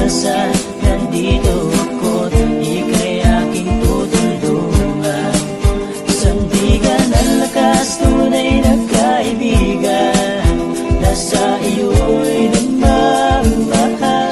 kalikasan. Nandito ako't ika'y aking tutulungan. Sandigan ang lakas, tunay na kaibigan. Nasa iyo'y nagmamahal.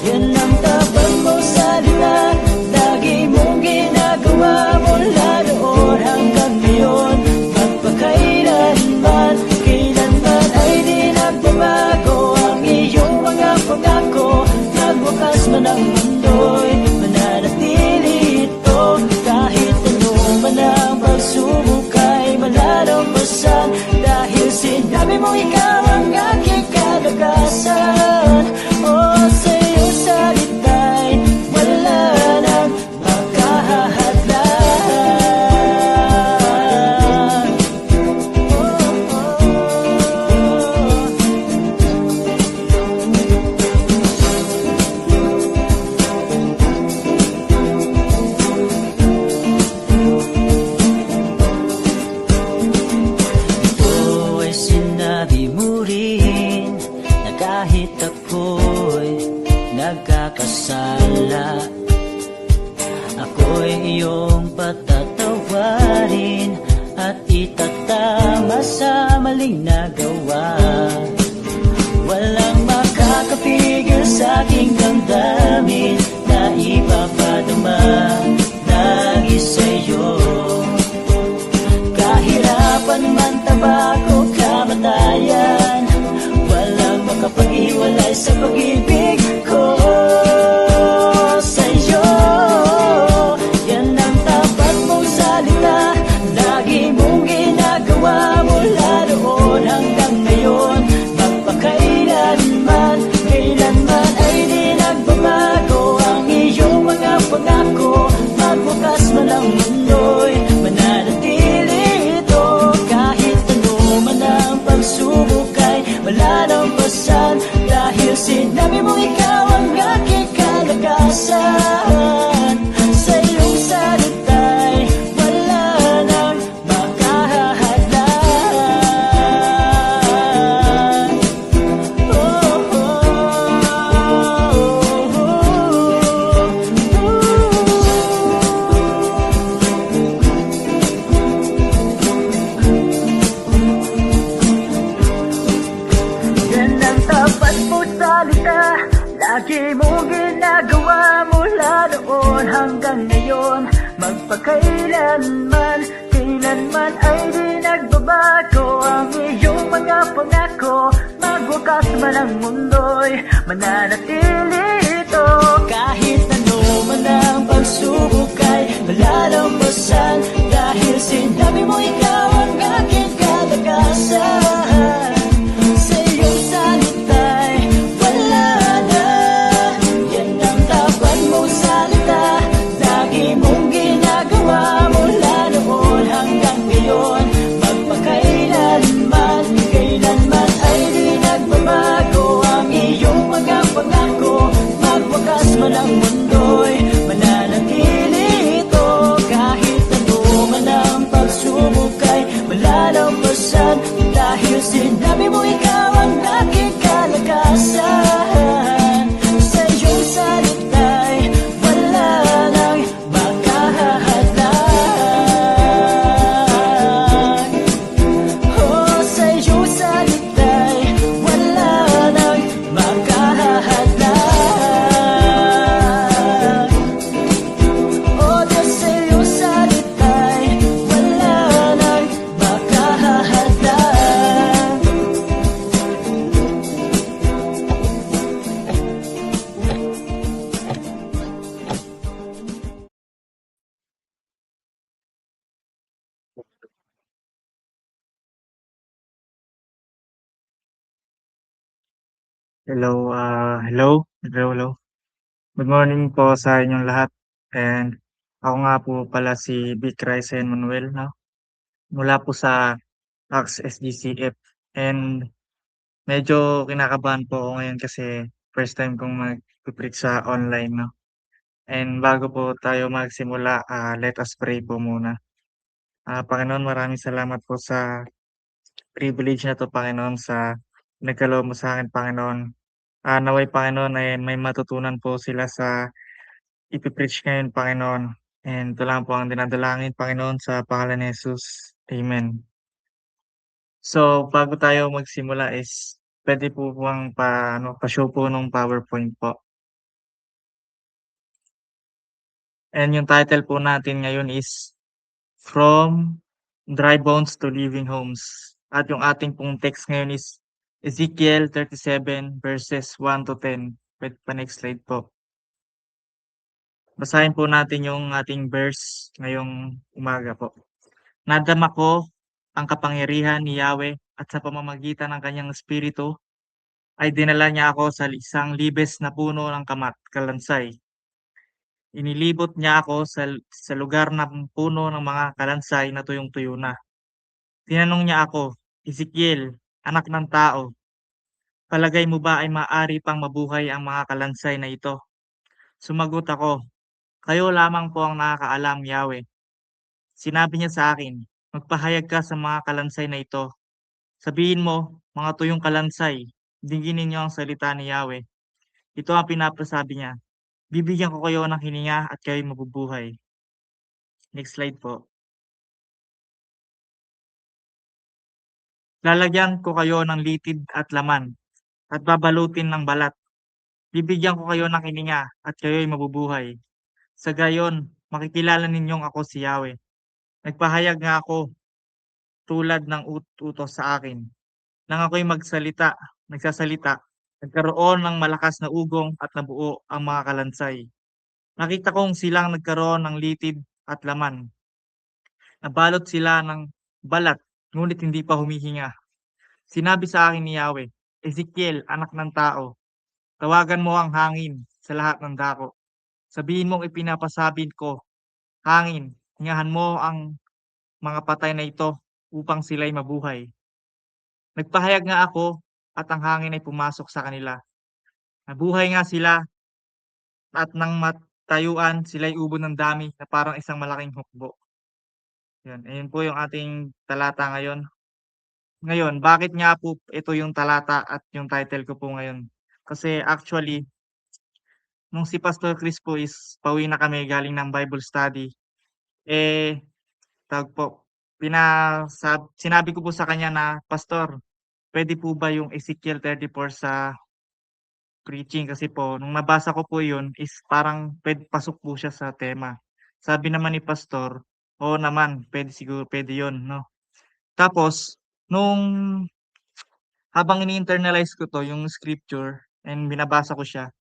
Yan ang tapat mong salita, lagi mong ginagawa mula noon hanggang ngayon. Magpakailanman, kailanman ay di nagbabago ang iyong mga pangako. Nagwakas man ang mundo'y mananatili ito. Kahit ano man ang pagsubok ay malalampasan. Dahil sinabi mo ikaw ang aking kalakasan. Oh, sa iyong salita'y wala nang makahahadlang. Ito ay sinabi mo rin na kahit ako'y nagkakasala, ako'y iyong patatawarin at itatama sa maling nagawa. Walang makakapigil sa aking damdamin na ipapadama lagi sa'yo. Kahirapan man, tabako, kamatayan, walang makapag-iwalay sa pag-ibig ko sa'yo. Yan ang tapat mong salita, lagi mong ginagawa mula noon hanggang ngayon. Magpakailanman, kailanman ay di nagbabago ang iyong mga pangako. Magbukas man ang mundo'y mananatili ito. Kahit ano man ang pagsubok ay malalampasan. Dahil sinabi mo ikaw ang aking kalakasan. Sa iyong salita'y wala nang makahahadlang. Oh, yan ang tapat mo salita, lagi mong ginagawa mula noon hanggang ngayon. Magpakailanman, kailanman ay di nagbabago ang iyong mga pangako. Magwakas man ang mundo'y mananatili ito. Kahit ano man ang pagsubok ay malalampasan. Dahil sinabi mo ikaw ang aking kalakasan. Sa iyong salita'y wala na. Yan ang tapat mong salita, lagi mong ginagawa mula noon hanggang ngayon. Magpakailanman, kailanman ay di nagbabago ang iyong mga pangako. Magwakas man ang mundo'y mananatili ito. Kahit ano man ang pagsubok ay malalampasan. Dahil sinabi mo ikaw ang aking kalakasan. Sa iyong salita'y wala nang makahahadlang. Oh, sa iyong salita'y wala nang makahahadlang. Oh, Diyos, sa iyong salita'y wala nang makahahadlang. Hello. Good morning po sa inyong lahat. And ako nga po pala si Vic Raisen Manuel, no? Mula po sa AXE SGCF. And medyo kinakabahan po ako ngayon kasi first time kong mag-preach sa online, no? And bago po tayo magsimula, let us pray po muna. Panginoon, maraming salamat po sa privilege na 'to, Panginoon, sa nagkaloob mo sa'kin, Panginoon. Naway Panginoon ay may matutunan po sila sa ipe-preach ngayon, Panginoon. And ito lang po ang dinadalangin, Panginoon, sa pangalan ni Jesus. Amen. So, bago tayo magsimula is puwede po bang pa-show po nung PowerPoint po. And yung title po natin ngayon is From Dry Bones to Living Homes. At yung ating pong text ngayon is Ezekiel 37 verses 1 to 10. Puwede pa next slide po. Basahin po natin yung ating verse ngayong umaga po. Nadama ko ang kapangyarihan ni Yahweh at sa pamamagitan ng kanyang espiritu ay dinala niya ako sa isang libes na puno ng kalansay. Inilibot niya ako sa lugar na puno ng mga kalansay na tuyong-tuyo na. Tinanong niya ako, Ezekiel, anak ng tao, palagay mo ba ay maaari pang mabuhay ang mga kalansay na ito? Sumagot ako, kayo lamang po ang nakakaalam, Yahweh. Sinabi niya sa akin, magpahayag ka sa mga kalansay na ito. Sabihin mo, mga tuyong kalansay, diginin niyo ang salita ni Yahweh. Ito ang pinapasabi niya. Bibigyan ko kayo ng hininga at kayo'y mabubuhay. Next slide po. Lalagyan ko kayo ng litid at laman at babalutin ng balat. Bibigyan ko kayo ng hininga at kayo'y mabubuhay. Sa gayon, makikilala ninyong ako si Yahweh. Nagpahayag nga ako tulad ng utos sa akin. Nang ako'y nagsasalita, nagkaroon ng malakas na ugong at nabuo ang mga kalansay. Nakita kong silang nagkaroon ng litid at laman. Nabalot sila ng balat, ngunit hindi pa humihinga. Sinabi sa akin ni Yahweh, Ezekiel, anak ng tao, tawagan mo ang hangin sa lahat ng dako. Sabihin mong ipinapasabi ko, hangin, hingahan mo ang mga patay na ito upang sila'y mabuhay. Nagpahayag nga ako at ang hangin ay pumasok sa kanila. Nabuhay nga sila at nang matayuan sila'y ubod ng dami na parang isang malaking hukbo. Yan, ayun po yung ating talata ngayon. Ngayon, bakit nga po ito yung talata at yung title ko po ngayon? Kasi actually, nung si Pastor Chris po is pauwi na kami galing ng Bible study, eh, tawag po, sinabi ko po sa kanya na, Pastor, pwede po ba yung Ezekiel 34 sa preaching? Kasi po, nung nabasa ko po yun is parang pasok po siya sa tema. Sabi naman ni Pastor, oo naman, pwede siguro, pwede yun, no? Tapos, nung habang ini-internalize ko 'to, yung scripture and binabasa ko siya,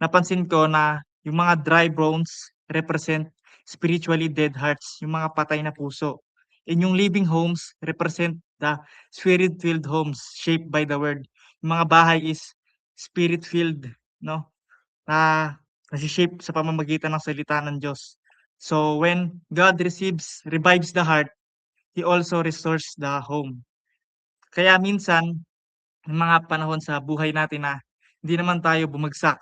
napansin ko na yung mga dry bones represent spiritually dead hearts, yung mga patay na puso. And yung living homes represent the spirit-filled homes shaped by the word. Yung mga bahay is spirit-filled, no? Na nasi-shape sa pamamagitan ng salita ng Diyos. So when God revives the heart, He also restores the home. Kaya minsan may mga panahon sa buhay natin na hindi naman tayo bumagsak,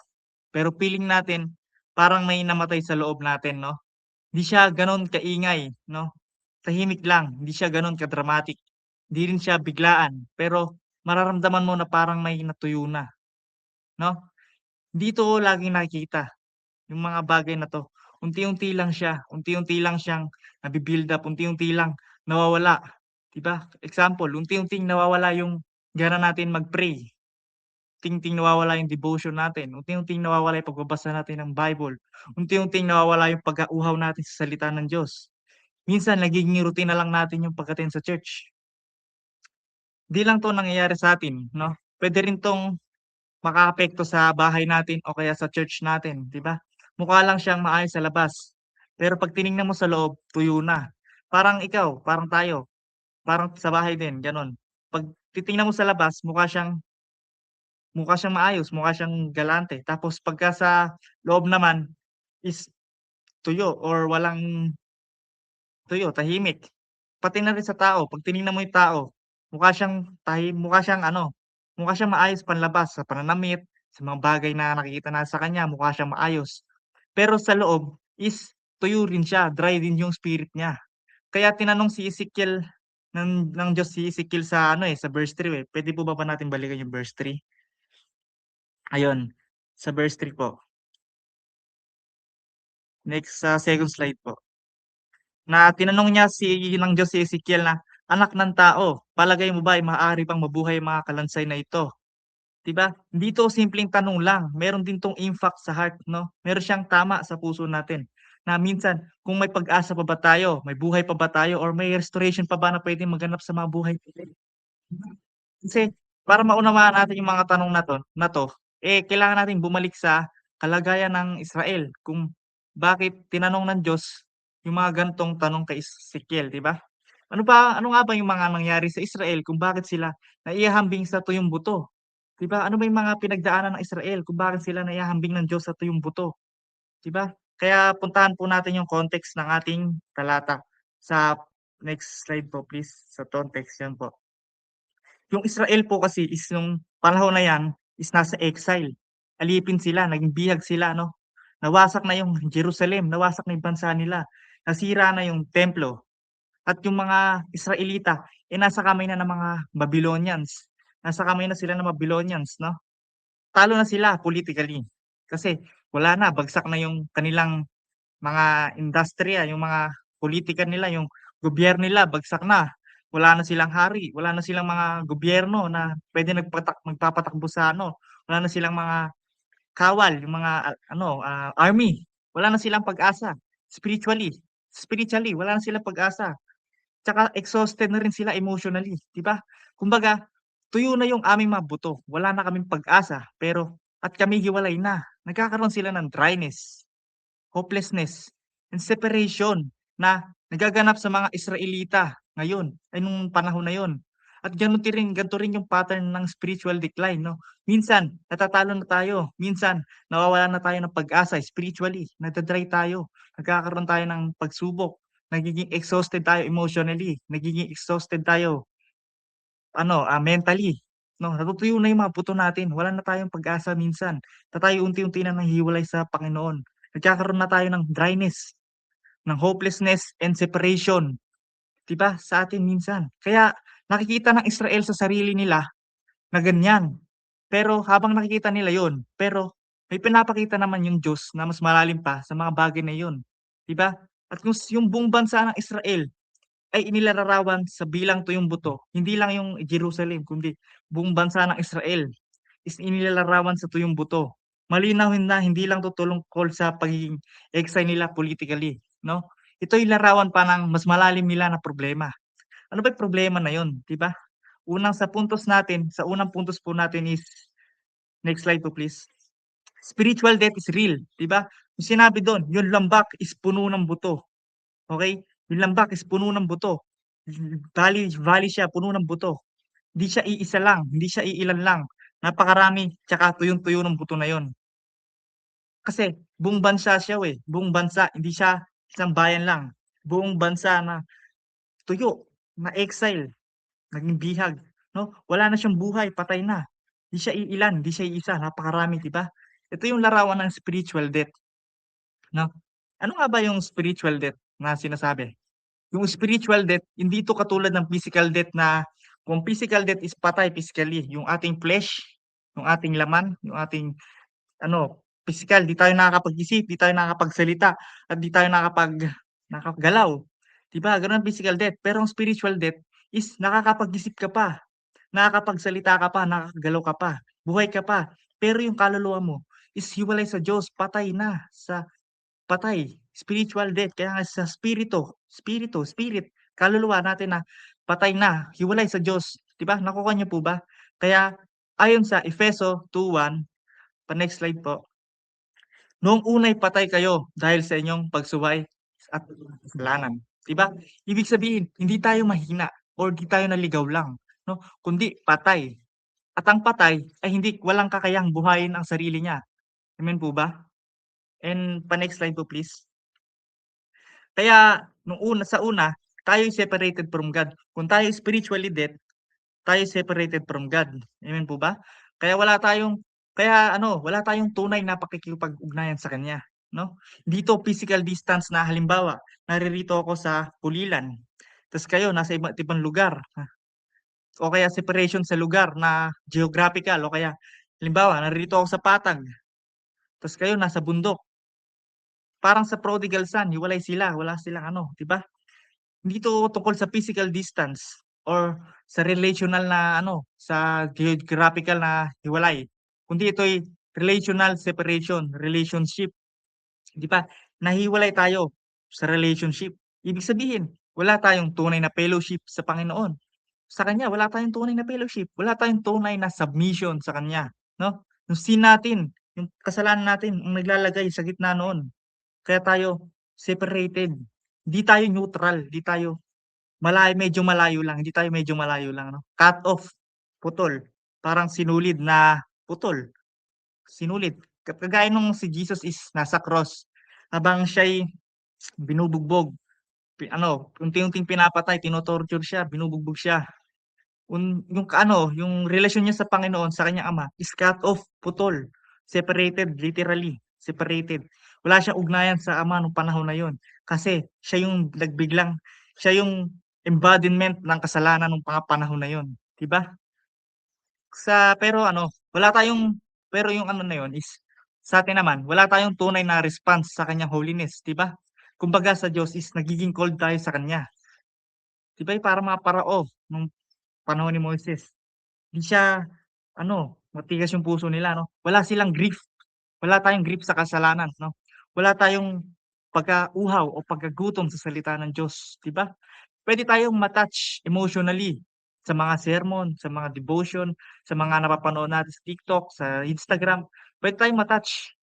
pero feeling natin parang may namatay sa loob natin 'no. Hindi siya gano'n kaingay 'no, tahimik lang, hindi siya gano'n ka-dramatic, hindi rin siya biglaan, pero mararamdaman mo na parang may natuyo na 'no. Dito ko laging nakikita yung mga bagay na 'to, unti-unti lang siyang nabi-build up, unti-unti lang nawawala, 'di ba? Example, unti-unting nawawala yung gana natin mag-pray. Unti-unting nawawala yung devotion natin, unti-unting nawawala yung pagbabasa natin ng Bible, unti-unting nawawala yung pag-auhaw natin sa salita ng Diyos. Minsan nagiging routine na lang natin yung pag-attend sa church. 'Di lang 'to nangyayari sa atin 'no, puwede rin 'tong makaapekto sa bahay natin o kaya sa church natin, 'di ba? Mukha lang siyang maayos sa labas, pero 'pag tiningnan mo sa loob, tuyo na. Parang ikaw, parang tayo, parang sa bahay din gano'n. 'Pag titingnan mo sa labas mukha siyang maayos, mukha siyang galante, tapos pagka sa loob naman is tuyo or walang tuyo, tahimik. Pati na rin sa tao, 'pag tiningnan mo yung tao, mukha siyang ano, mukha siyang maayos panlabas sa pananamit, sa mga bagay na nakikita natin sa kanya, mukha siyang maayos. Pero sa loob is tuyo rin siya, dry din yung spirit niya. Kaya tinanong si Ezekiel ng Diyos si Ezekiel sa ano, sa verse 3 eh. Puwede po ba natin balikan yung verse 3? Ayun, sa verse 3 po. Next sa second slide po. Na tinanong niya ng Diyos si Ezekiel na, "Anak ng tao, palagay mo ba ay maaari pang mabuhay ang mga kalansay na ito?" 'Di ba? Hindi 'to simpleng tanong lang, meron din 'tong impact sa heart 'no? Meron siyang tama sa puso natin, na minsan kung may pag-asa pa ba tayo, may buhay pa ba tayo, or may restoration pa ba na puwedeng maganap sa mga buhay natin? Kasi para maunawaan natin yung mga tanong na 'to, kailangan nating bumalik sa kalagayan ng Israel kung bakit tinanong ng Diyos yung mga ganitong tanong kay Ezekiel, 'di ba? Ano nga ba yung mga nangyari sa Israel kung bakit sila naihahambing sa tuyong buto, 'di ba? Ano ba yung mga pinagdaanan ng Israel kung bakit sila naihahambing ng Diyos sa tuyong buto, 'di ba? Kaya puntahan po natin yung context ng ating talata sa next slide po please, sa context, yan po. Yung Israel po kasi is nung panahon na 'yan is nasa exile. Alipin sila, naging bihag sila 'no. Nawasak na yung Jerusalem, nawasak na yung bansa nila, nasira na yung templo, at yung mga Israelita, nasa kamay na ng mga Babylonians. Nasa kamay na sila ng Babylonians 'no. Talo na sila politically, kasi wala na, bagsak na yung kanilang mga industriya, yung mga pulitika nila, yung gobyerno nila bagsak na. Wala na silang hari, wala na silang mga gobyerno na puwede magpapatakbo sa ano, wala na silang mga kawal, yung mga army. Wala na silang pag-asa spiritually. Spiritually wala na silang pag-asa. Tsaka exhausted na rin sila emotionally, 'di ba? Kumbaga, tuyo na yung aming mga buto, wala na kaming pag-asa, at kami hiwalay na. Nagkakaroon sila ng dryness, hopelessness, and separation na nagaganap sa mga Israelita ngayon, ay nung panahon na yun. At ganito rin yung pattern ng spiritual decline 'no. Minsan natatalo na tayo, minsan nawawalan na tayo ng pag-asa spiritually, nada-dry tayo, nagkakaroon tayo ng pagsubok, nagiging exhausted tayo emotionally, nagiging exhausted tayo mentally 'no. Natutuyo na yung mga buto natin, wala na tayong pag-asa minsan, tayo unti-unti na nahihiwalay sa Panginoon. Nagkakaroon na tayo ng dryness, ng hopelessness and separation, 'di ba, sa atin minsan. Kaya nakikita ng Israel sa sarili nila na ganyan. Pero habang nakikita nila yon, pero may pinapakita naman yung Diyos na mas malalim pa sa mga bagay na yun, 'di ba? At kung yung buong bansa ng Israel ay inilalarawan sa bilang tuyong buto, hindi lang yung Jerusalem kundi buong bansa ng Israel is inilalarawan sa tuyong buto. Malinaw na hindi lang 'to tungkol sa pagiging exile nila politically 'no. Ito'y larawan pa ng mas malalim nila na problema. Ano ba yung problema na yun, 'di ba? Sa unang puntos po natin is next slide po please. Spiritual death is real, 'di ba? Yung sinabi dun, yung lambak is puno ng buto, okey? Yung lambak is puno ng buto. Valley valley siya, puno ng buto. Hindi siya iisa lang, hindi siya iilan lang, napakarami, tsaka tuyong-tuyo ng buto na yun. Kasi buong bansa siya, buong bansa, hindi siya isang bayan lang. Buong bansa na tuyo, na exile, naging bihag 'no, wala na siyang buhay, patay na. Hindi siya iilan, hindi siya iisa, napakarami, 'di ba? Ito yung larawan ng spiritual death 'no. Ano nga ba yung spiritual death na sinasabi? Yung spiritual death, hindi 'to katulad ng physical death na kung physical death is patay physically, yung ating flesh, yung ating laman, yung ating pisikal, 'di tayo nakakapag-isip, 'di tayo nakakapagsalita, at 'di tayo nakakagalaw, 'di ba? Gano'n ang physical death. Pero ang spiritual death is nakakapag-isip ka pa, nakakapagsalita ka pa, nakakagalaw ka pa, buhay ka pa, pero yung kaluluwa mo is hiwalay sa Diyos, patay, spiritual death. Kaya nga sa spirit, kaluluwa natin na patay na, hiwalay sa Diyos, 'di ba? Nakukuha niyo po ba? Kaya ayon sa Efeso 2:1, next slide po. Noong una'y patay kayo dahil sa inyong pagsuway at kasalanan, 'di ba? Ibig sabihin hindi tayo mahina or di tayo naligaw lang 'no, kundi patay. At ang patay ay walang kakayahang buhayin ang sarili niya. Amen po ba? And pa-next slide po please. Kaya sa una, tayo'y separated from God. Kung tayo spiritually dead, tayo separated from God. Amen po ba? Kaya wala tayong tunay na pakikipag-ugnayan sa Kanya, 'no? Dito physical distance na halimbawa, naririto ako sa Pulilan, Tas kayo nasa iba't ibang lugar, o kaya separation sa lugar na geographical o kaya halimbawa naririto ako sa Patag, tas kayo nasa bundok. Parang sa prodigal son, hiwalay sila, wala silang ano, 'di ba? Hindi 'to tungkol sa physical distance or sa relational na ano, sa geographical na hiwalay, kundi ito'y relational separation, relationship, 'di ba? Nahihiwalay tayo sa relationship. Ibig sabihin, wala tayong tunay na fellowship sa Panginoon. Sa kanya wala tayong tunay na fellowship, wala tayong tunay na submission sa kanya, 'no? Yung sin natin, yung kasalanan natin ang naglalagay sa gitna noon. Kaya tayo separated, 'di tayo neutral, 'di tayo medyo malayo lang, hindi tayo medyo malayo lang 'no, cut off, putol, parang sinulid na putol, sinulid. Kagaya nung si Jesus is nasa cross, habang siya'y binubugbog, ano, unti-unting pinapatay, tino-torture siya, binubugbog siya. Yung ano, yung relasyon niya sa Panginoon, sa kanyang Ama is cut off, putol, separated, literally, separated. Wala siyang ugnayan sa Ama nung panahon na yun, kasi siya yung embodiment ng kasalanan nung mga panahon na yun, 'di ba? Pero ano, wala tayong pero yung ano na yun is sa'tin naman wala tayong tunay na response sa kanyang holiness, 'di ba? Kumbaga sa Diyos is nagiging cold tayo sa kanya, 'di ba, yung parang mga parao nung panahon ni Moises. 'Di siya ano, matigas yung puso nila 'no, wala silang grief, wala tayong grief sa kasalanan 'no, wala tayong pagkauhaw o pagkagutom sa salita ng Diyos, 'di ba? Puwede tayong ma-touch emotionally sa mga sermon, sa mga devotion, sa mga napapanood natin sa TikTok, sa Instagram. Puwede tayong ma-touch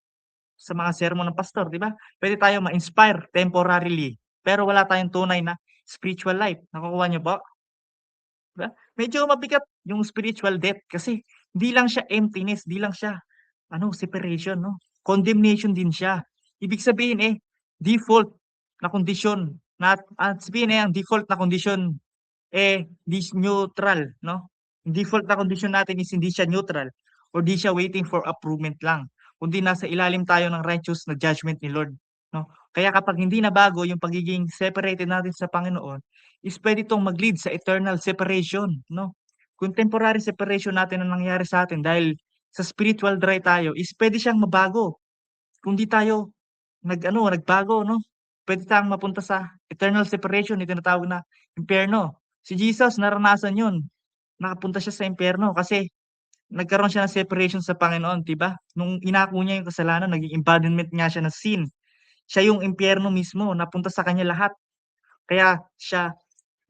sa mga sermon ng pastor, 'di ba? Puwede tayong ma-inspire temporarily, pero wala tayong tunay na spiritual life. Nakukuha niyo po? 'Di ba? Medyo mabigat yung spiritual death kasi di lang siya emptiness, di lang siya ano, separation 'no, condemnation din siya. Ibig sabihin, default na kondisyon sabihin, ang default na kondisyon, dis neutral 'no. Yung default na kondisyon natin is hindi siya neutral or di siya waiting for approval lang, kundi nasa ilalim tayo ng righteous na judgment ni Lord 'no. Kaya kapag hindi nabago yung pagiging separated natin sa Panginoon, is puwede 'tong mag-lead sa eternal separation 'no. Kung temporary separation natin ang nangyari sa atin dahil sa spiritual dry tayo is puwede siyang mabago kung di tayo nagbago 'no. Puwede tayong mapunta sa eternal separation na tinatawag na impyerno. Si Jesus naranasan 'yun, nakapunta siya sa impyerno kasi nagkaroon siya ng separation sa Panginoon, 'di ba? Nung inako niya yung kasalanan naging embodiment nga siya ng sin. Siya yung impyerno mismo, napunta sa kanya lahat. Kaya siya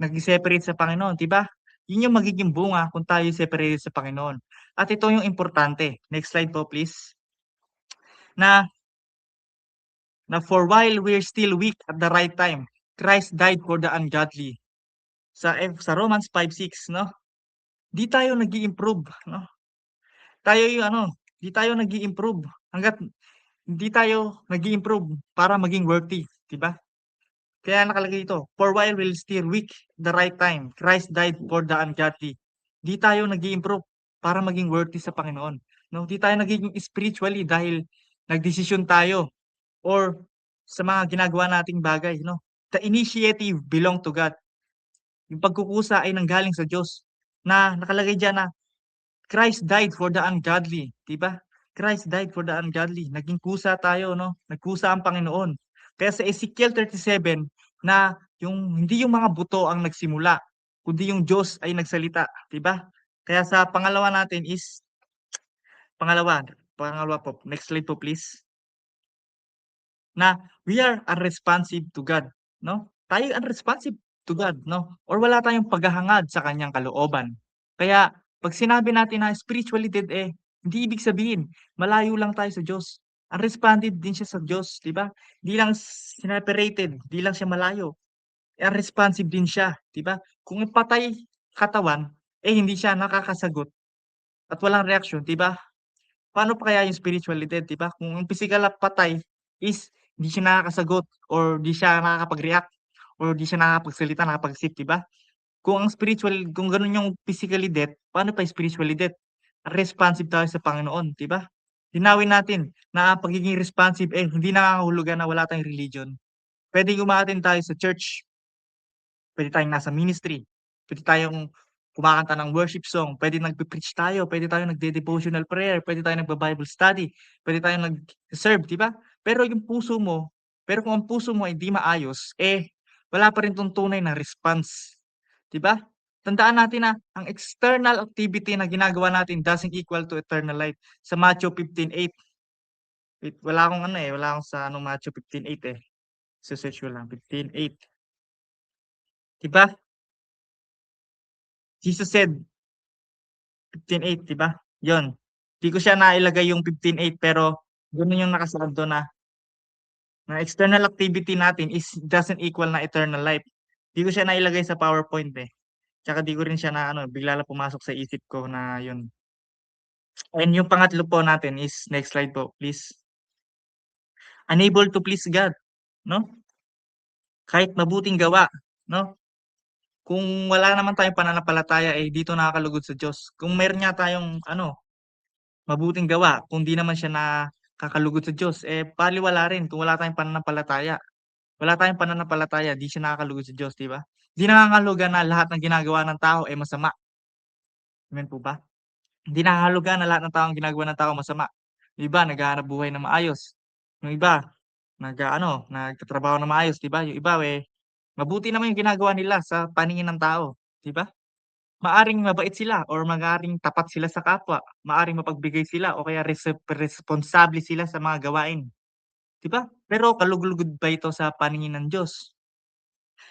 nag-separate sa Panginoon, 'di ba? 'Yun yung magiging bunga kung tayo'y separated sa Panginoon. At ito yung importante, next slide po please, na for while we're still weak at the right time, Christ died for the ungodly. Sa Romans 5:6 'no, 'di tayo nag-i-improve 'no, tayo yung ano, 'di tayo nag-i-improve hangga't hindi tayo nag-i-improve para maging worthy, 'di ba? Kaya nakalagay dito, "For while we're still weak, the right time, Christ died for the ungodly." 'Di tayo nag-i-improve para maging worthy sa Panginoon 'no, 'di tayo nagiging spiritually dahil nagdesisyon tayo or sa mga ginagawa nating bagay 'no. The initiative belong to God. Yung pagkukusa ay nanggaling sa Diyos na nakalagay diyan na Christ died for the ungodly, 'di ba? Christ died for the ungodly. Naging kusa tayo 'no, nagkusa ang Panginoon. Kaya sa Ezekiel 37 na hindi yung mga buto ang nagsimula, kundi yung Diyos ay nagsalita, 'di ba? Kaya sa pangalawa natin is pangalawa pangalawa po, next slide po please. Na we are unresponsive to God 'no, tayo unresponsive to God 'no, or wala tayong paghahangad sa kanyang kalooban. Kaya 'pag sinabi natin na spiritually dead, hindi ibig sabihin malayo lang tayo sa Diyos, unresponsive din siya sa Diyos, 'di ba? 'Di lang separated, 'di lang siya malayo, unresponsive din siya, 'di ba? Kung patay katawan, hindi siya nakakasagot at walang reaksyon, 'di ba? Paano pa kaya yung spiritually dead, 'di ba? Kung yung pisikal na patay is di siya nakakasagot or di siya nakakapag-react or di siya nakakapagsalita, nakakapag-isip, 'di ba? Kung gano'n yung physically dead, paano pa yung spiritually dead? Responsive tayo sa Panginoon, 'di ba? Linawin natin na ang pagiging responsive, hindi nangangahulugan na wala tayong religion. Puwedeng uma-attend tayo sa church, puwede tayong nasa ministry, puwede tayong kumakanta ng worship song, puwede nagpe-preach tayo, puwede tayong nagde-devotional prayer, puwede tayong nagba-Bible study, puwede tayong nag-serve, 'di ba? Pero kung ang puso mo ay hindi maayos, wala pa rin tunay na response, 'di ba? Tandaan natin na ang external activity na ginagawa natin doesn't equal to eternal life. Sa Matthew 15:8, wait, wala akong sa ano Matthew 15:8, se-search ko lang 15:8, 'di ba? Jesus said 15:8, 'di ba? 'Yun, 'di ko siya nailagay yung 15:8 pero gano'n yung nakasaad dun na external activity natin is doesn't equal na eternal life. 'Di ko siya nailagay sa PowerPoint, 'tsaka 'di ko rin siya na ano, bigla lang pumasok sa isip ko na 'yun. And yung pangatlo po natin is next slide po please. Unable to please God, 'no? Kahit mabuting gawa, 'no? Kung wala naman tayong pananampalataya, dito nakakalugod sa Diyos. Kung meron nga tayong ano, mabuting gawa, kung di naman siya nakakalugod sa Diyos, balewala rin kung wala tayong pananampalataya. Wala tayong pananampalataya, di siya nakakalugod sa Diyos, 'di ba? Di nangangahulugan na lahat ng ginagawa ng tao ay masama, amen po ba? Hindi nangangahulugan na lahat ng tao ang ginagawa ng tao masama. Yung iba naghahanap buhay ng maayos, yung iba nag-aano, nagtatrabaho ng maayos, 'di ba? Yung iba, mabuti naman yung ginagawa nila sa paningin ng tao, 'di ba? Maaring mabait sila or maaaring tapat sila sa kapwa, maaring mapagbigay sila o kaya responsable sila sa mga gawain, 'di ba? Pero kalugod-lugod ba ito sa paningin ng Diyos?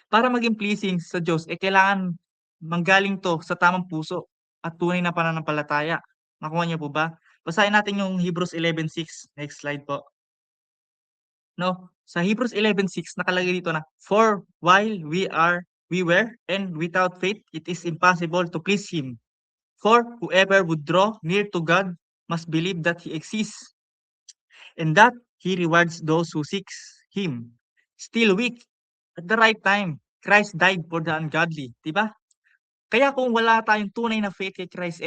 Para maging pleasing sa Diyos, kailangan manggaling 'to sa tamang puso at tunay na pananampalataya. Nakuha niyo po ba? Basahin natin yung Hebrews 11:6, next slide po, 'no? Sa Hebrews 11:6 nakalagay dito na, "For while we were and without faith, it is impossible to please Him. For whoever would draw near to God must believe that He exists, and that He rewards those who seeks Him." Still weak, at the right time, Christ died for the ungodly, 'di ba? Kaya kung wala tayong tunay na faith kay Christ,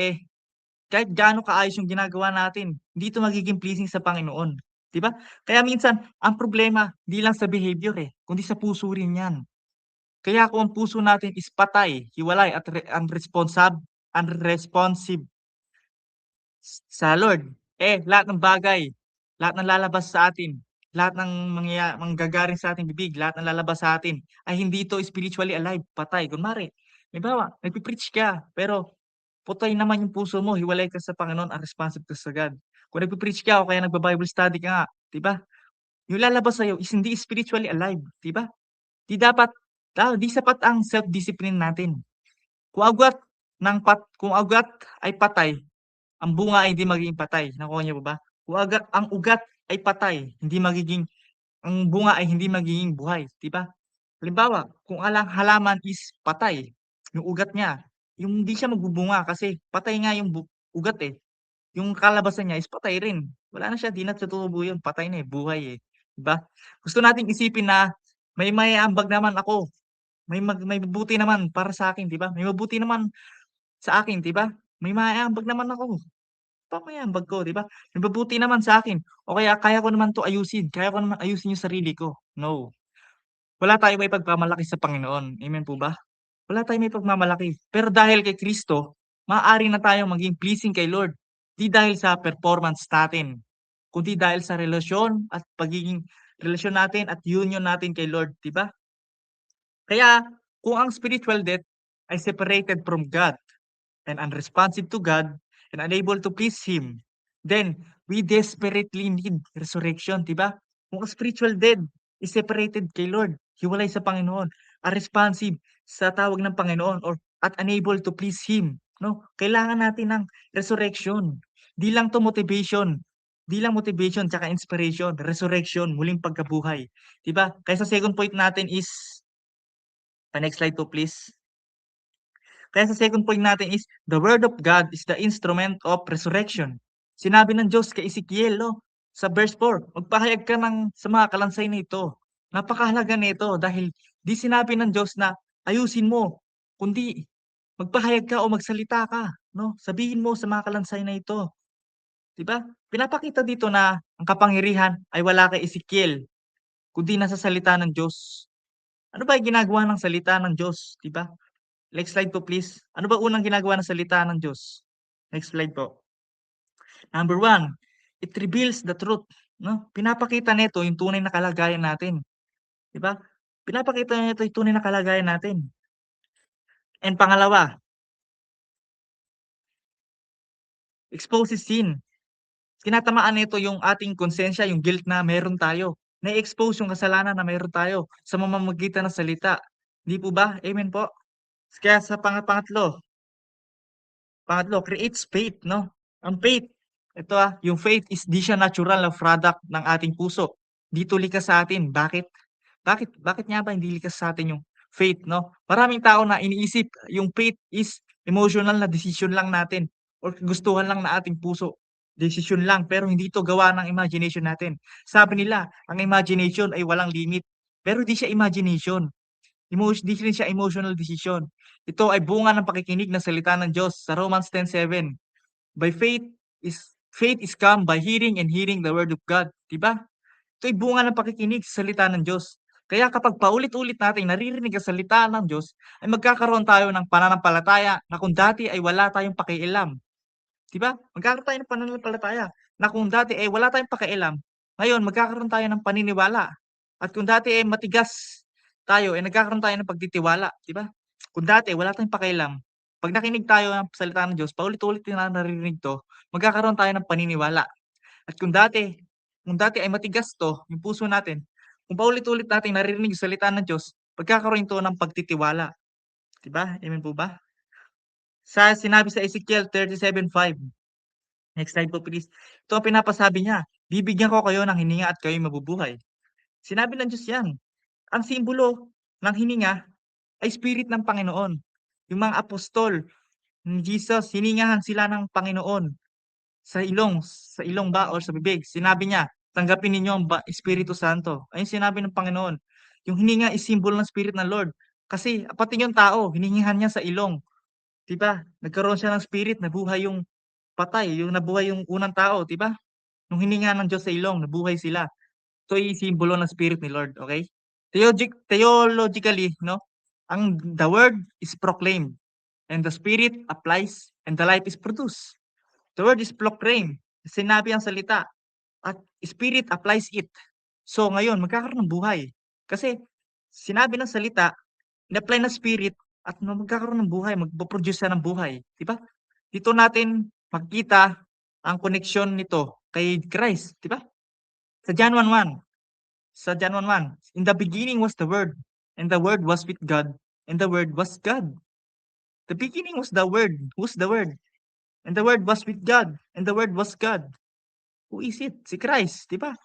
kahit gaano kaayos yung ginagawa natin, hindi ito magiging pleasing sa Panginoon, 'di ba? Kaya minsan ang problema di lang sa behavior, kundi sa puso rin 'yan. Kaya kung ang puso natin is patay, hiwalay at unresponsive sa Lord, lahat ng bagay, lahat ng lalabas sa atin, lahat ng manggagaling sa ating bibig, lahat ng lalabas sa atin ay hindi ito spiritually alive, patay. Kunwari, halimbawa, nagpe-preach ka, pero putay naman yung puso mo, hiwalay ka sa Panginoon, unresponsive ka sa God. Kung nagpe-preach ka o kaya nagba-Bible study ka nga, 'di ba? Yung lalabas sa'yo is hindi spiritually alive, 'di ba? Di sapat ang self-discipline natin. Kung agwat kung agwat ay patay, ang bunga ay hindi magiging patay, nakuha niyo po ba? Kung ang ugat ay patay, hindi magiging ang bunga ay hindi magiging buhay, 'di ba? Halimbawa, kung halaman is patay, yung ugat niya, yung hindi siya magbubunga kasi patay nga yung ugat, yung kalabasan niya is patay rin. Wala na siya, 'di na tutubo yun, patay na, buhay, 'di ba? Gusto nating isipin na may maiaambag naman ako, may mabuti naman para sa akin, 'di ba? May mabuti naman sa akin, 'di ba? May maiaambag naman ako. Papaambag ko, 'di ba? May mabuti naman sa akin o kaya ko naman 'to ayusin, kaya ko naman ayusin yung sarili ko. No, wala tayong maipagmamalaki sa Panginoon, amen po ba? Wala tayong maipagmamalaki, pero dahil kay Kristo, maaari na tayong maging pleasing kay Lord. Di dahil sa performance natin, kundi dahil sa relasyon natin at union natin kay Lord, 'di ba? Kaya kung ang spiritual death ay separated from God and unresponsive to God and unable to please Him, then we desperately need resurrection, 'di ba? Kung ang spiritual dead is separated kay Lord, hiwalay sa Panginoon, unresponsive sa tawag ng Panginoon or at unable to please Him, 'no? Kailangan natin ng resurrection. Di lang 'to motivation, di lang motivation tsaka inspiration, resurrection, muling pagkabuhay, 'di ba? Kaya sa second point natin is next slide po please. Kaya sa second point natin is, the word of God is the instrument of resurrection. Sinabi ng Diyos kay Ezekiel, 'no, sa verse 4, "Magpahayag ka sa mga kalansay na ito." Napakahalaga nito dahil di sinabi ng Diyos na ayusin mo, kundi magpahayag ka o magsalita ka, 'no, sabihin mo sa mga kalansay na ito, 'di ba? Pinapakita dito na ang kapangyarihan ay wala kay Ezekiel, kundi nasa salita ng Diyos. Ano ba yung ginagawa ng salita ng Diyos, 'di ba? Next slide po please. Ano ba unang ginagawa ng salita ng Diyos? Next slide po. Number one, it reveals the truth, 'no? Pinapakita nito yung tunay na kalagayan natin, 'di ba? Pinapakita nito yung tunay na kalagayan natin. And pangalawa, exposes sin. Tinatamaan nito yung ating konsensya, yung guilt na meron tayo. Na-expose yung kasalanan na meron tayo sa mamamagitan ng salita. 'Di po ba? Amen po. Kaya sa pangatlo, creates faith, 'no? Ang faith, ito, yung faith is di siya natural na product ng ating puso. Dito likas sa atin. Bakit? Bakit nga ba hindi likas sa atin yung faith, 'no? Maraming tao na iniisip yung faith is emotional na decision lang natin or gustuhan lang na ating puso. Desisyon lang, pero hindi ito gawa ng imagination natin. Sabi nila, ang imagination ay walang limit, pero di siya imagination. Di rin siya emotional decision. Ito ay bunga ng pakikinig ng salita ng Diyos sa Romans 10:7. By faith is come by hearing and hearing the word of God, 'di ba? Ito ay bunga ng pakikinig sa salita ng Diyos. Kaya kapag paulit-ulit nating naririnig ang salita ng Diyos, ay magkakaroon tayo ng pananampalataya na kung dati ay wala tayong pakialam. 'Di ba? Magkakaroon tayo ng pananampalataya na kung dati, eh, wala tayong pakialam, ngayon magkakaroon tayo ng paniniwala. At kung dati, eh, matigas tayo, eh, nagkakaroon tayo ng pagtitiwala, 'di ba? Kung dati wala tayong pakialam, 'pag nakinig tayo ng salita ng Diyos, paulit-ulit na naririnig 'to, magkakaroon tayo ng paniniwala. At kung dati ay matigas 'to, yung puso natin, kung paulit-ulit nating naririnig yung salita ng Diyos, magkakaroon 'to ng pagtitiwala, 'di ba? Amen po ba? Sa sinabi sa Ezekiel 37:5. Next slide po please. Ito ang pinapasabi niya, "Bibigyan ko kayo ng hininga at kayo'y mabubuhay." Sinabi ng Diyos 'yan. Ang simbolo ng hininga ay spirit ng Panginoon. Yung mga apostol ni Jesus, hiningahan sila ng Panginoon sa ilong ba or sa bibig. Sinabi niya, "Tanggapin ninyo ang Espiritu Santo." Ayun sinabi ng Panginoon. Yung hininga is simbolo ng spirit ng Lord. Kasi pati yung tao, hiningahan niya sa ilong, 'di ba? Nagkaroon siya ng spirit, nabuhay yung nabuhay yung unang tao, 'di ba? Nung hininga ng Diyos sa ilong, nabuhay sila. Ito'y simbolo ng spirit ni Lord, okay? Theologically, 'no, the word is proclaimed, and the spirit applies, and the life is produced. The word is proclaimed, sinabi ang salita, at spirit applies it. So ngayon magkakaroon ng buhay. Kasi sinabi ng salita, in-apply ng spirit at magkakaroon ng buhay, magpo-produce siya ng buhay, 'di ba? Dito natin makikita ang koneksyon nito kay Christ, 'di ba? Sa John 1:1, sa John 1:1, "In the beginning was the Word, and the Word was with God, and the Word was God." The beginning was the Word. Who's the Word? And the Word was with God, and the Word was God. Who is it? Si Christ, 'di ba?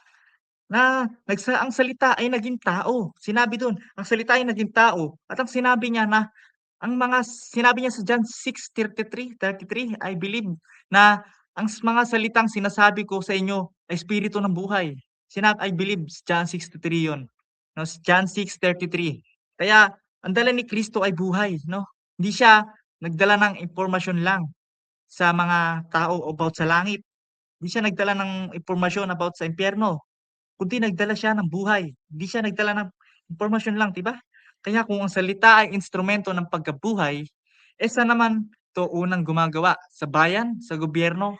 Ang salita ay naging tao. Sinabi dun, ang salita ay naging tao at ang sinabi niya na sinabi niya sa John 6:33, I believe na ang mga salitang sinasabi ko sa inyo ay espiritu ng buhay. I believe John 6:33 yun, 'no, John 6:33. Kaya ang dala ni Kristo ay buhay, 'no? Hindi siya nagdala ng impormasyon lang sa mga tao about sa langit. Hindi siya nagdala ng impormasyon about sa impyerno, kundi nagdala siya ng buhay. Hindi siya nagdala ng impormasyon lang, 'di ba? Kaya kung ang salita ay instrumento ng pagkabuhay, eh, saan naman 'to unang gumagawa? Sa bayan, sa gobyerno?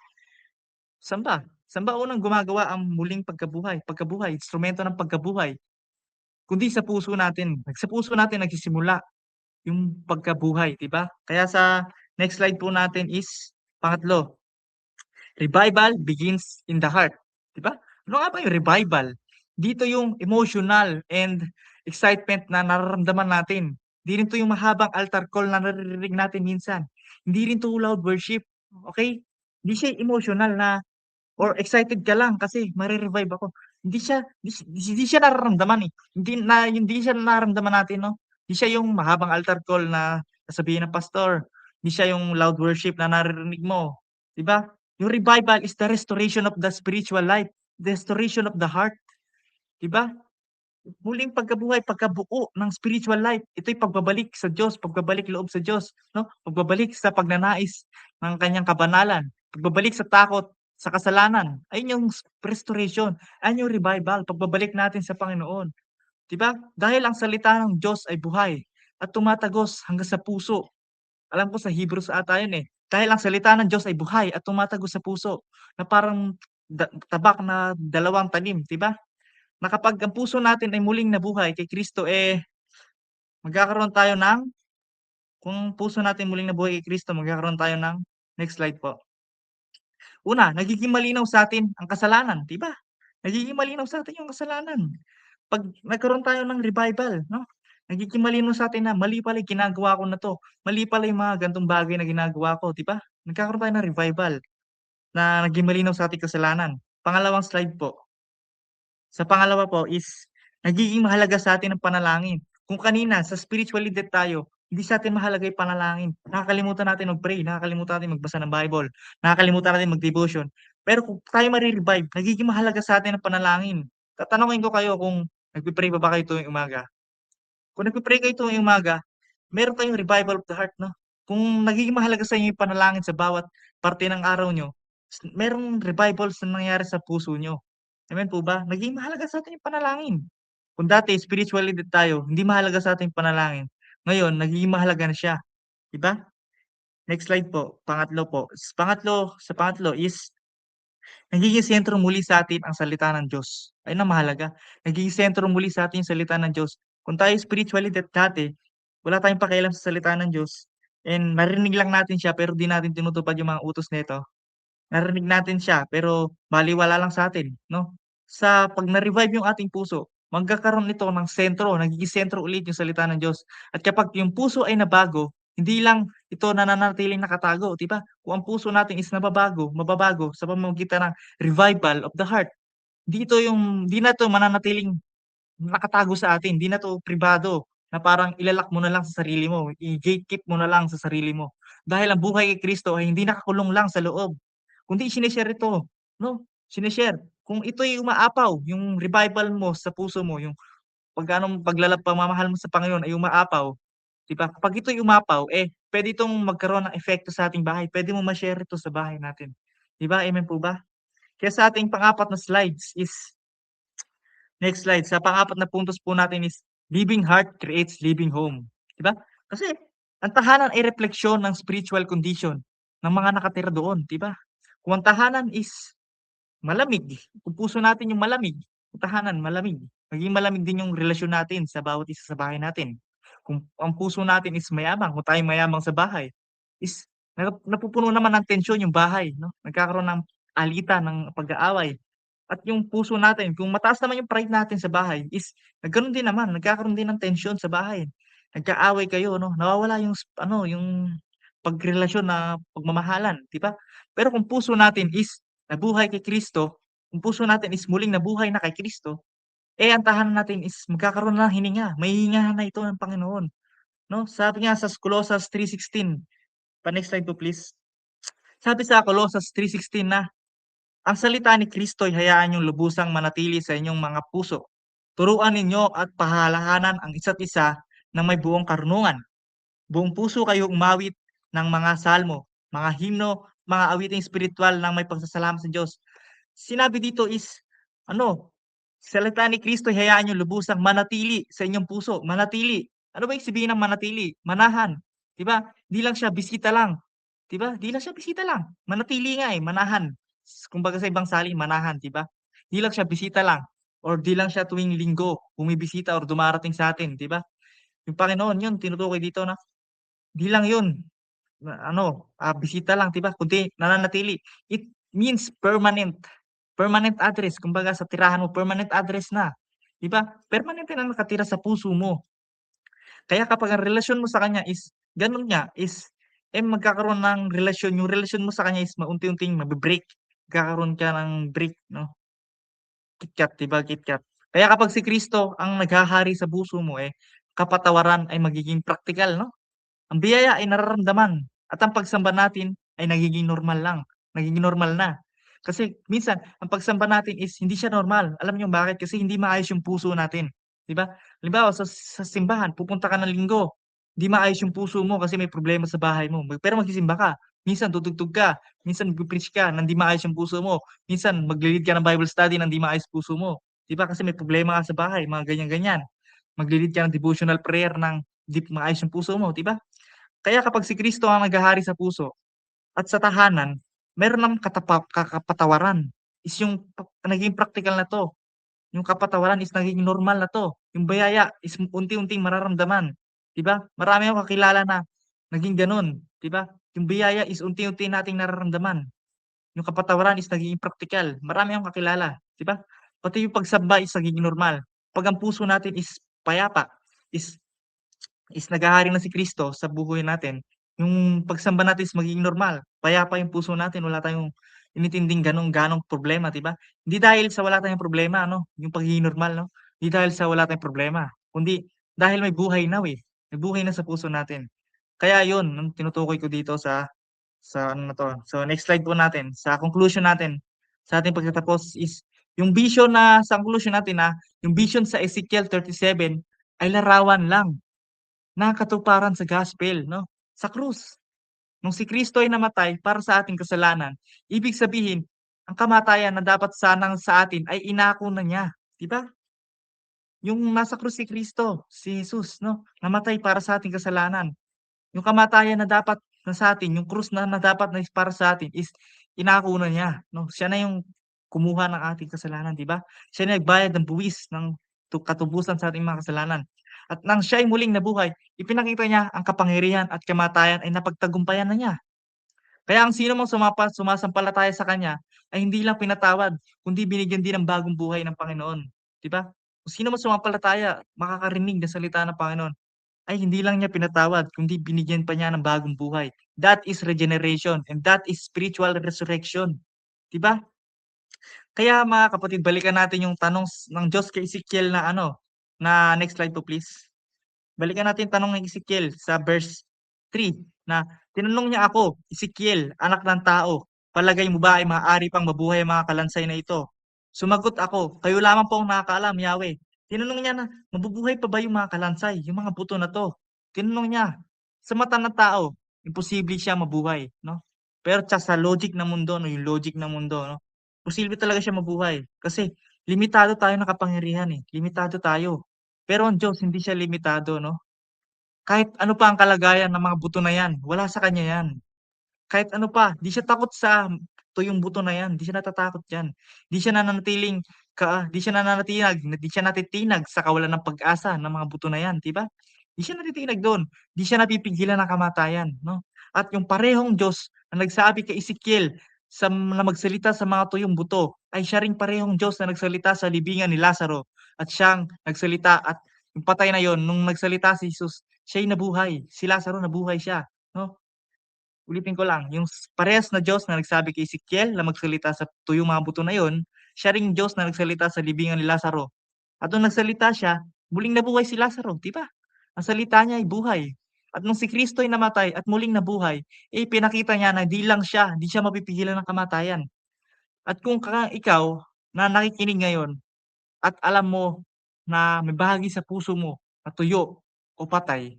Saan ba? Saan ba unang gumagawa ang muling pagkabuhay, instrumento ng pagkabuhay? Kundi sa puso natin. Sa puso natin nagsisimula yung pagkabuhay, 'di ba? Kaya sa next slide po natin is pangatlo, revival begins in the heart, 'di ba? Ano nga ba yung revival? Dito yung emotional and excitement na nararamdaman natin. Hindi rin 'to yung mahabang altar call na naririnig natin minsan. Hindi rin 'to loud worship, okey? Hindi siya emotional na or excited ka lang kasi mare-revive ako. Hindi siya nararamdaman, eh. Hindi siya nararamdaman natin, 'no? Hindi siya yung mahabang altar call na sasabihin ng pastor. Hindi siya yung loud worship na naririnig mo, 'di ba? Yung revival is the restoration of the spiritual life, the restoration of the heart, 'di ba? Muling pagkabuhay, pagkabuo ng spiritual life. Ito'y pagbabalik sa Diyos, pagbabalik loob sa Diyos, 'no? Pagbabalik sa pagnanais ng kanyang kabanalan, pagbabalik sa takot sa kasalanan. Ayun yung restoration, ayun yung revival, pagbabalik natin sa Panginoon. 'di ba? Dahil ang salita ng Diyos ay buhay at tumatagos hanggang sa puso. Alam ko sa Hebrews ata yun, eh. Dahil ang salita ng Diyos ay buhay at tumatagos sa puso na parang tabak na dalawang tanim, 'di ba? Na kapag ang puso natin ay muling nabuhay kay Kristo, eh, magkakaroon tayo ng kung ang puso natin muling nabuhay kay Kristo, magkakaroon tayo ng next slide po. Una, nagiging malinaw sa'tin ang kasalanan, 'di ba? Nagiging malinaw sa'tin yung kasalanan. 'Pag nagkaroon tayo ng revival 'no, nagiging malinaw sa'tin na mali pala yung ginagawa ko na 'to, mali pala yung mga ganitong bagay na ginagawa ko, 'di ba? Nagkakaroon tayo ng revival na naging malinaw sa ating kasalanan. Pangalawang slide po. Sa pangalawa po is nagiging mahalaga sa'tin ang panalangin. Kung kanina sa spiritually dead tayo, hindi sa'tin mahalaga yung panalangin. Nakakalimutan natin mag-pray, nakakalimutan natin magbasa ng Bible, nakakalimutan natin mag-devotion. Pero kung tayo mare-revive, nagiging mahalaga sa'tin ang panalangin. Tatanungin ko kayo kung nagpe-pray pa ba kayo tuwing umaga? Kung nagpe-pray kayo tuwing umaga, meron kayong revival of the heart 'no? Kung nagiging mahalaga sa inyo yung panalangin sa bawat parte ng araw niyo, merong revivals na nangyayari sa puso niyo. Amen po ba? Naging mahalaga sa'tin yung panalangin. Kung dati spiritually dead tayo, hindi mahalaga sa'tin yung panalangin, ngayon nagiging mahalaga na siya, 'di ba? Next slide po, pangatlo po. Sa pangatlo is nagiging sentro muli sa'tin ang salita ng Diyos. Ayun ang mahalaga, nagiging sentro muli sa'tin yung salita ng Diyos. Kung tayo spiritually dead dati, wala tayong pakialam sa salita ng Diyos and narinig lang natin siya pero di natin tinutupad yung mga utos nito. Narinig natin siya pero balewala lang sa'tin 'no. 'Pag na-revive yung ating puso, magkakaroon ito ng sentro, nagiging sentro ulit yung salita ng Diyos. At kapag yung puso ay nabago, hindi lang ito nananatiling nakatago, 'di ba? Kung ang puso natin is mababago sa pamamagitan ng revival of the heart, di na 'to mananatiling nakatago sa atin, di na 'to pribado na parang ilalak mo na lang sa sarili mo, i-gatekeep mo na lang sa sarili mo. Dahil ang buhay kay Kristo ay hindi nakakulong lang sa loob, kundi shine-share ito 'no, shine-share. Kung ito'y umaapaw, yung revival mo sa puso mo, yung pagmamahal mo sa Panginoon ay umaapaw, 'di ba? Kapag ito'y umapaw, eh, puwede itong magkaroon ng epekto sa ating bahay, puwede mong ma-share ito sa bahay natin, 'di ba, amen po ba? Kaya sa ating pang-apat na slides is next slide, sa pang-apat na puntos po natin is living heart creates living home, 'di ba? Kasi ang tahanan ay refleksyon ng spiritual condition ng mga nakatira doon, 'di ba? Kung ang tahanan is malamig, kung puso natin yung malamig, yung tahanan malamig, magiging malamig din yung relasyon natin sa bawat isa sa bahay natin. Kung ang puso natin is mayabang, kung tayong mayabang sa bahay, is napupuno naman ng tensyon yung bahay 'no, nagkakaroon ng alitan, ng pag-aaway. At yung puso natin, kung mataas naman yung pride natin sa bahay is gano'n din naman, nagkakaroon din ng tensyon sa bahay. Nagkaaway kayo 'no, nawawala yung yung pagrelasyon na pagmamahalan, 'di ba? Pero kung puso natin is nabuhay kay Kristo, kung puso natin is muling nabuhay na kay Kristo, eh, ang tahanan natin is magkakaroon na ng hininga, mahihingahan na ito ng Panginoon 'no. Sabi nga sa Colossus 3:16, pa-next slide po please. Sabi sa Colossus 3:16 na ang salita ni Kristo'y hayaan niyong lubusang manatili sa inyong mga puso. Turuan ninyo at pahalahanan ang isa't isa ng may buong karunungan. Buong puso kayong umawit ng mga salmo, mga himno, mga awiting espiritual ng may pagsasalamat sa Diyos. Sinabi dito is ano, salita ni Kristo'y hayaan niyong lubusang manatili sa inyong puso, manatili. Ano ba ibig sabihin ng manatili? Manahan, 'di ba? Di lang siya bisita lang, 'di ba? Di lang siya bisita lang, manatili nga, eh, manahan. Kumbaga sa ibang salin manahan, 'di ba? Di lang siya bisita lang or di lang siya tuwing Linggo bumibisita or dumarating sa atin, 'di ba? Yung Panginoon yun tinutukoy dito na di lang yun na ano, bisita lang, 'di ba, kundi nananatili. It means permanent, permanent address. Kumbaga sa tirahan mo permanent address na, 'di ba? Permanente na nakatira sa puso mo. Kaya kapag ang relasyon mo sa kanya is gano'n nga, is, eh, magkakaroon ng relasyon, yung relasyon mo sa kanya is unti-unting mabe-break, magkakaroon ka ng break 'no, KitKat, 'di ba, KitKat. Kaya kapag si Kristo ang naghahari sa puso mo, eh, kapatawaran ay magiging praktikal 'no? Ang biyaya ay nararamdaman at ang pagsamba natin ay nagiging normal na. Kasi minsan ang pagsamba natin is hindi siya normal. Alam niyo bakit? Kasi hindi maayos yung puso natin, 'di ba? Halimbawa sa simbahan pupunta ka ng Linggo, hindi maayos yung puso mo kasi may problema sa bahay mo, pero magsisimba ka. Minsan tutugtog ka, minsan magpe-preach ka ng di maayos yung puso mo, minsan magle-lead ka ng Bible study ng di maayos puso mo, 'di ba? Kasi may problema ka sa bahay, mga ganyan-ganyan. Magle-lead ka ng devotional prayer ng deep maayos yung puso mo, 'di ba? Kaya kapag si Kristo ang naghahari sa puso at sa tahanan, meron ng kapatawaran. Is yung naging practical na 'to. Yung kapatawaran is nagiging normal na 'to. Yung biyaya is unti-unting mararamdaman, 'di ba? Marami akong kakilala na naging gano'n, 'di ba? Yung biyaya is unti-unti nating nararamdaman. Yung kapatawaran is nagiging praktikal. Marami akong kakilala, 'di ba? Pati yung pagsamba is nagiging normal. 'Pag ang puso natin is payapa, is naghahari na si Kristo sa buhay natin, yung pagsamba natin is magiging normal. Payapa yung puso natin, wala tayong inintinding ganong problema, 'di ba? Hindi dahil sa wala tayong problema ano, yung pagiging normal 'no, hindi dahil sa wala tayong problema, kundi dahil may buhay na, may buhay na sa puso natin. Kaya yun ang tinutukoy ko dito sa ano na 'to. So next slide po natin, sa conclusion natin, sa ating pagtatapos is yung vision na sa conclusion natin, yung vision sa Ezekiel 37 ay larawan lang ng katuparan sa gospel 'no, sa krus. Nung si Kristo ay namatay para sa ating kasalanan, ibig sabihin ang kamatayan na dapat sanang sa atin ay inako na niya, 'di ba? Yung nasa krus si Kristo, si Jesus 'no, namatay para sa ating kasalanan. Yung kamatayan na dapat na sa atin, yung krus na dapat na para sa atin is inako na niya 'no. Siya na yung kumuha ng ating kasalanan, 'di ba? Siya na nagbayad ng buwis ng katubusan sa ating mga kasalanan. At nang siya ay muling nabuhay, ipinakita niya ang kapangyarihan at kamatayan ay napagtagumpayan na niya. Kaya ang sino mang sumasampalataya sa kanya ay hindi lang pinatawad, kundi binigyan din ng bagong buhay ng Panginoon, 'di ba? Kung sino man sumampalataya, makakarinig ng salita ng Panginoon, ay hindi lang niya pinatawad kundi binigyan pa niya ng bagong buhay. That is regeneration and that is spiritual resurrection, 'di ba? Kaya mga kapatid, balikan natin yung tanong ng Diyos kay Ezekiel na ano, na next slide po please. Balikan natin tanong ni Ezekiel sa verse 3 na tinanong niya ako, Ezekiel, anak ng tao, palagay mo ba ay maaari pang mabuhay ang mga kalansay na ito? Sumagot ako, kayo lamang po ang nakakaalam, Yahweh. Tinanong niya na, mabubuhay pa ba yung mga kalansay, yung mga buto na to? Tinanong niya, sa mata ng tao, imposible siya mabuhay, no? Pero sa logic ng mundo, no, yung logic ng mundo, no? Posible talaga siya mabuhay kasi limitado tayo ng kapangyarihan eh. Limitado tayo. Pero ang Diyos hindi siya limitado 'no. Kahit ano pa ang kalagayan ng mga buto na 'yan, wala sa kanya 'yan. Kahit ano pa, 'di siya takot sa tuyong buto na 'yan, 'di siya natatakot diyan. 'Di siya nananatiling 'di siya natitinag sa kawalan ng pag-asa ng mga buto na 'yan, 'di ba? 'Di siya natitinag do'n, 'di siya napipigilan ng kamatayan 'no. At yung parehong Diyos na nagsabi kay Ezekiel na magsalita sa mga tuyong buto, ay siya ring parehong Diyos na nagsalita sa libingan ni Lazaro at siyang nagsalita at yung patay na yon nung nagsalita si Jesus, siya'y nabuhay, si Lazaro nabuhay siya 'no. Ulitin ko lang, yung parehas na Diyos na nagsabi kay Ezekiel na magsalita sa tuyong mga buto na yon, siya ring Diyos na nagsalita sa libingan ni Lazaro. At nung nagsalita siya, muling nabuhay si Lazaro, 'di ba? Ang salita niya ay buhay. At nung si Kristo ay namatay at muling nabuhay, pinakita niya na di siya mapipigilan ng kamatayan. At kung ikaw na nakikinig ngayon at alam mo na may bahagi sa puso mo na tuyo o patay,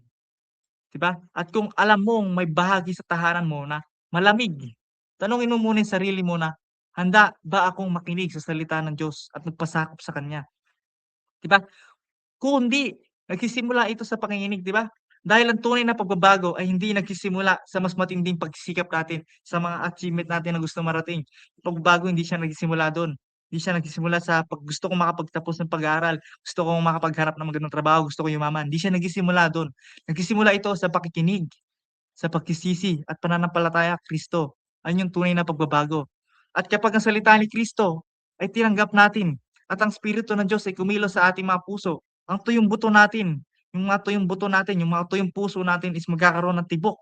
'di ba? At kung alam mong may bahagi sa tahanan mo na malamig, tanungin mo muna yung sarili mo na, handa ba akong makinig sa salita ng Diyos at magpasakop sa Kanya, 'di ba? Kung hindi, nagsisimula ito sa pakinginig, 'di ba? Dahil ang tunay na pagbabago ay hindi nagsisimula sa mas matinding pagsisikap natin, sa mga achievement natin na gustong marating. Pagbabago hindi siya nagsisimula dun. Hindi siya nagsisimula sa gusto kong makapagtapos ng pag-aaral, gusto kong makapaghanap ng magandang trabaho, gusto ko yumaman. Hindi siya nagsisimula dun. Nagsisimula ito sa pakikinig, sa pagsisisi at pananampalataya kay Kristo. Ayun yung tunay na pagbabago. At kapag ang salita ni Kristo ay tinanggap natin at ang Espiritu ng Diyos ay kumilos sa ating mga puso, ang tuyong buto natin, yung mga tuyong buto natin, yung mga tuyong puso natin is magkakaroon ng tibok.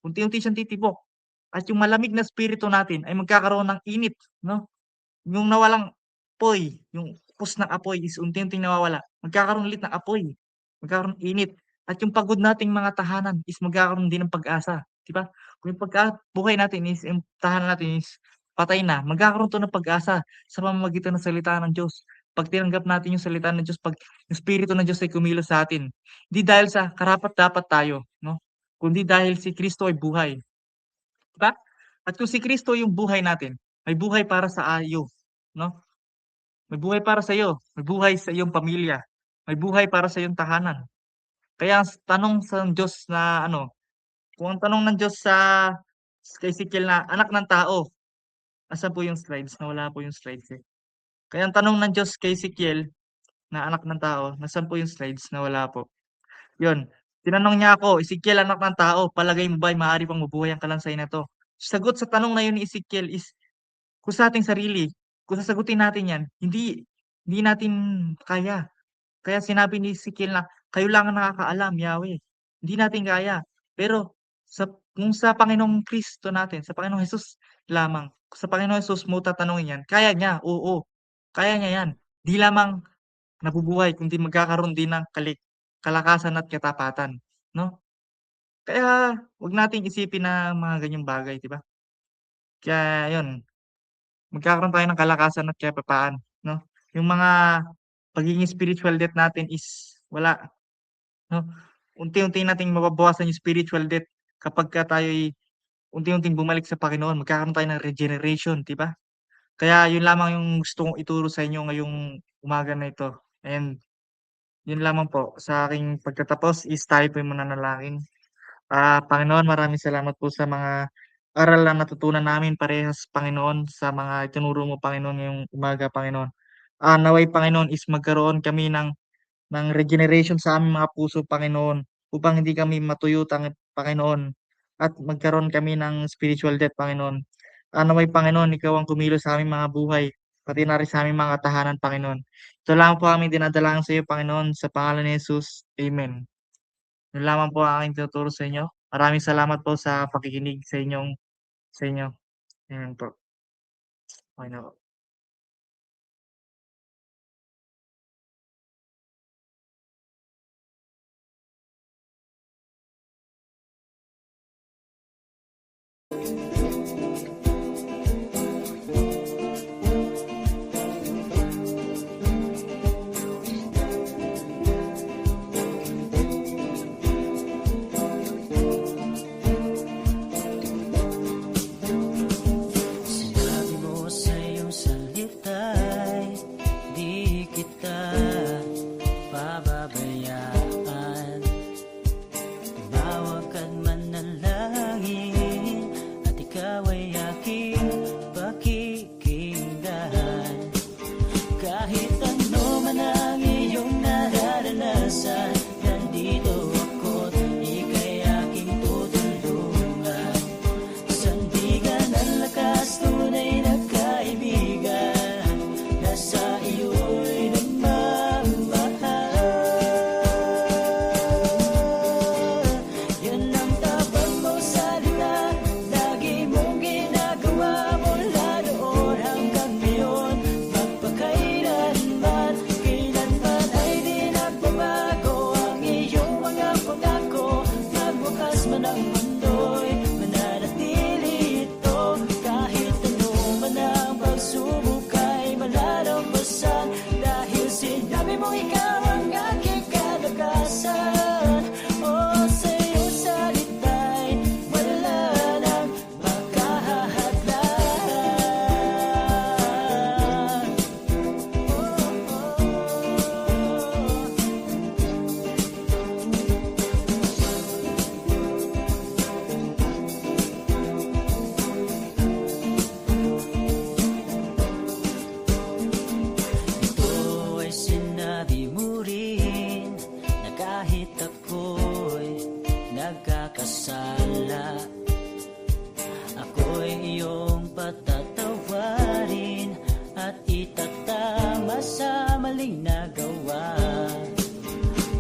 Unti-unti siyang titibok. At yung malamig na espiritu natin ay magkakaroon ng init, no? Yung nawalang apoy, yung pus ng apoy is unti-unting nawawala. Magkakaroon ulit ng apoy, magkakaroon ng init. At yung pagod nating mga tahanan is magkakaroon din ng pag-asa, 'di ba? Kung yung buhay natin is yung tahanan natin is patay na, magkakaroon 'to ng pag-asa sa pamamagitan ng salita ng Diyos. 'Pag tinanggap natin yung salita ng Diyos, 'pag yung Espiritu ng Diyos ay kumilos sa atin. Hindi dahil sa karapat-dapat tayo, 'no, kundi dahil si Kristo ay buhay, 'di ba? At kung si Kristo yung buhay natin, may buhay para sa 'no? May buhay para sa'yo, may buhay sa iyong pamilya, may buhay para sa iyong tahanan. Kaya ang tanong sa Diyos na ano, kung ang tanong ng Diyos kay Ezekiel na, "Anak ng tao," nasaan po yung slides? Nawala po yung slides, eh. Kaya ang tanong ng Diyos kay Ezekiel na, "Anak ng tao," nasaan po yung slides? Nawala po. Yun, tinanong niya ako, "Ezekiel, anak ng tao, palagay mo ba'y maaari pang mabuhay ang kalansay na 'to?" Sagot sa tanong na yun ni Ezekiel is kung sa ating sarili, kung sasagutin natin 'yan, hindi natin kaya. Kaya sinabi ni Ezekiel na, "Kayo lang ang nakakaalam, Yahweh, hindi natin kaya." Pero kung sa Panginoong Kristo natin, sa Panginoong Hesus lamang, sa Panginoong Hesus mo tatanungin 'yan, kaya niya, oo, kaya niya 'yan. 'Di lamang nabubuhay kundi magkakaroon din ng kalakasan at katapatan, 'no? Kaya 'wag nating isipin na mga ganyang bagay, 'di ba? Kaya 'yun, magkakaroon tayo ng kalakasan at kapayapaan, 'no? Yung mga pagiging spiritual death natin is wala, 'no? Unti-unti nating mababawasan yung spiritual death kapagka tayo'y unti-unting bumalik sa Panginoon, magkakaroon tayo ng regeneration, 'di ba? Kaya 'yun lamang yung gusto kong ituro sa inyo ngayong umaga na ito, and 'yun lamang po. Sa aking pagtatapos is tayo po'y mananalangin. Panginoon, maraming salamat po sa mga aral na natutunan namin parehas, Panginoon, sa mga itinuro mo, Panginoon, ngayong umaga, Panginoon. Naway, Panginoon, is magkaroon kami ng regeneration sa aming mga puso, Panginoon, upang hindi kami matuyutan, Panginoon, at magkaroon kami ng spiritual death, Panginoon. Naway, Panginoon, ikaw ang kumilos sa aming mga buhay, pati na rin sa aming mga tahanan, Panginoon. Ito lang po aming dinadalangin sa iyo, Panginoon, sa pangalan ni Jesus. Amen. Yun lamang po ang aking tinuturo sa inyo. Maraming salamat po sa pakikinig sa inyo. Ayan po. Okey na po. Sinabi mo sa iyong salita'y di kita pababayaan. Tumawag ka't manalangin at ikaw ay aking pakikinggan. Kahit ano man ang iyong nararanasan, nandito ako't ika'y aking tutulungan. Sandigan ang lakas, tunay na kaibigan, nasa iyo'y nagmamahal. Yan ang tapang mong salita, lagi mong ginagawa mula noon hanggang ngayon. Magpakailanman, kailanman ay di nagbabago ang iyong mga pangako. Magwakas man ang mundo'y mananatili ito. Kahit ano man ang pagsubok ay malalampasan, dahil sinabi mo ikaw ang aking kalakasan. Sa iyong salita'y wala nang makahahadlang. Ito ay sinabi mo rin na kahit ako'y nagkakasala, ako'y iyong patatawarin at itatama sa maling nagawa.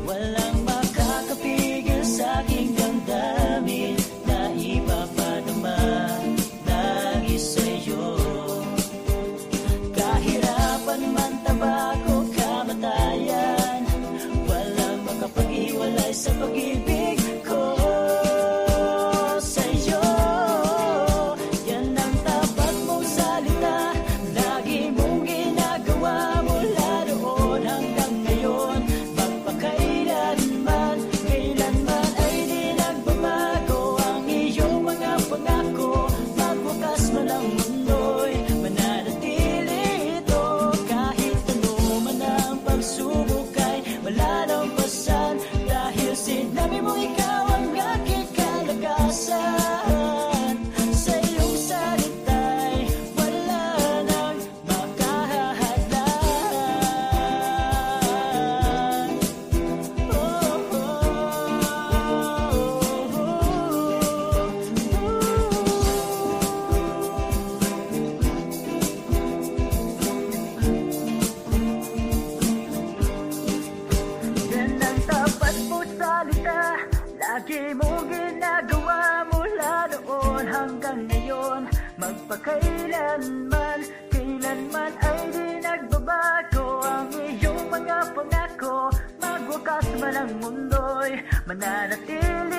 Walang makakapigil sa aking damdamin na ipapadama lagi sa'yo. Kahirapan man, tabako, kamatayan, walang makapag-iwalay sa pag-ibig ko sa'yo. Yan ang tapat mong salita, lagi mong ginagawa mula noon hanggang lagi mong ginagawa mula noon hanggang ngayon. Magpakailanman, kailanman ay di nagbabago ang iyong mga pangako. Magwakas man ang mundo'y mananatili